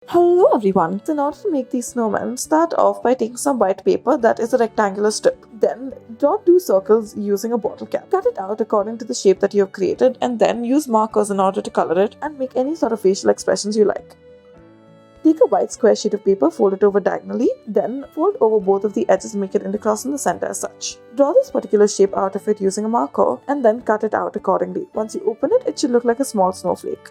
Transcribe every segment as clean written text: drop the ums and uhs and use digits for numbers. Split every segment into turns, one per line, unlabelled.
Hello everyone! In order to make these snowmen, start off by taking some white paper that is a rectangular strip. Then draw two circles using a bottle cap. Cut it out according to the shape that you have created and then use markers in order to color it and make any sort of facial expressions you like. Take a white square sheet of paper, fold it over diagonally, then fold over both of the edges and make it intercross in the center as such. Draw this particular shape out of it using a marker and then cut it out accordingly. Once you open it, it should look like a small snowflake.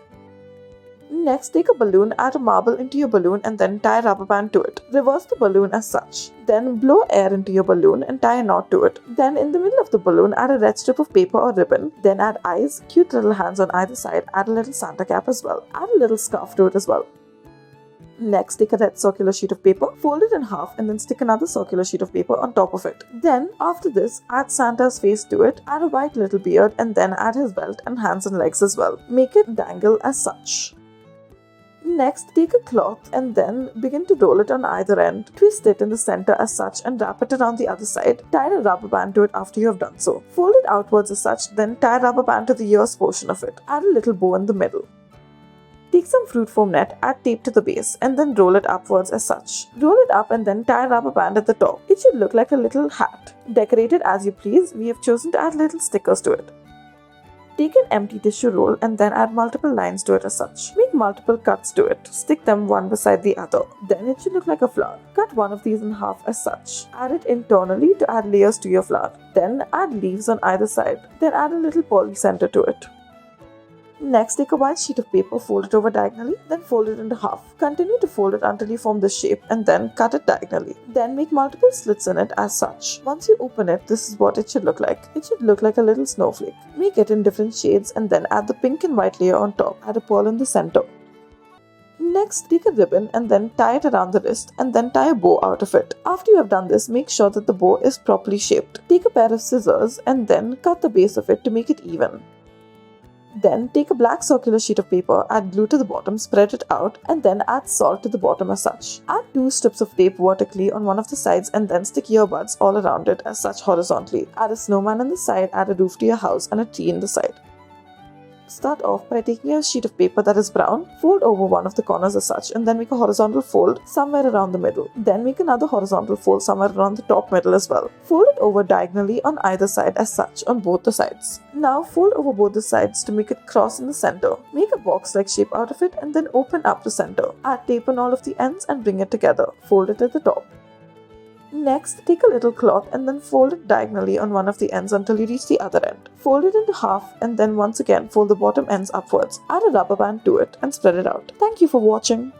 Next, take a balloon, add a marble into your balloon and then tie a rubber band to it. Reverse the balloon as such. Then blow air into your balloon and tie a knot to it. Then in the middle of the balloon, add a red strip of paper or ribbon. Then add eyes, cute little hands on either side, add a little Santa cap as well. Add a little scarf to it as well. Next, take a red circular sheet of paper, fold it in half and then stick another circular sheet of paper on top of it. Then, after this, add Santa's face to it, add a white little beard and then add his belt and hands and legs as well. Make it dangle as such. Next, take a cloth and then begin to roll it on either end. Twist it in the center as such and wrap it around the other side. Tie a rubber band to it after you have done so. Fold it outwards as such, then tie a rubber band to the ears portion of it. Add a little bow in the middle. Take some fruit foam net, add tape to the base and then roll it upwards as such. Roll it up and then tie a rubber band at the top. It should look like a little hat. Decorate it as you please. We have chosen to add little stickers to it. Take an empty tissue roll and then add multiple lines to it as such. Make multiple cuts to it. Stick them one beside the other. Then it should look like a flower. Cut one of these in half as such. Add it internally to add layers to your flower. Then add leaves on either side. Then add a little poly center to it. Next, take a white sheet of paper, fold it over diagonally, then fold it into half. Continue to fold it until you form this shape and then cut it diagonally. Then make multiple slits in it as such. Once you open it, this is what it should look like. It should look like a little snowflake. Make it in different shades and then add the pink and white layer on top. Add a pearl in the center. Next, take a ribbon and then tie it around the wrist and then tie a bow out of it. After you have done this, make sure that the bow is properly shaped. Take a pair of scissors and then cut the base of it to make it even. Then take a black circular sheet of paper, add glue to the bottom, spread it out and then add salt to the bottom as such. Add two strips of tape vertically on one of the sides and then stick earbuds all around it as such horizontally. Add a snowman on the side, add a roof to your house and a tree in the side. Start off by taking a sheet of paper that is brown, fold over one of the corners as such and then make a horizontal fold somewhere around the middle. Then make another horizontal fold somewhere around the top middle as well. Fold it over diagonally on either side as such on both the sides. Now fold over both the sides to make it cross in the center. Make a box-like shape out of it and then open up the center. Add tape on all of the ends and bring it together. Fold it at the top. Next, take a little cloth and then fold it diagonally on one of the ends until you reach the other end. Fold it into half and then once again fold the bottom ends upwards. Add a rubber band to it and spread it out. Thank you for watching.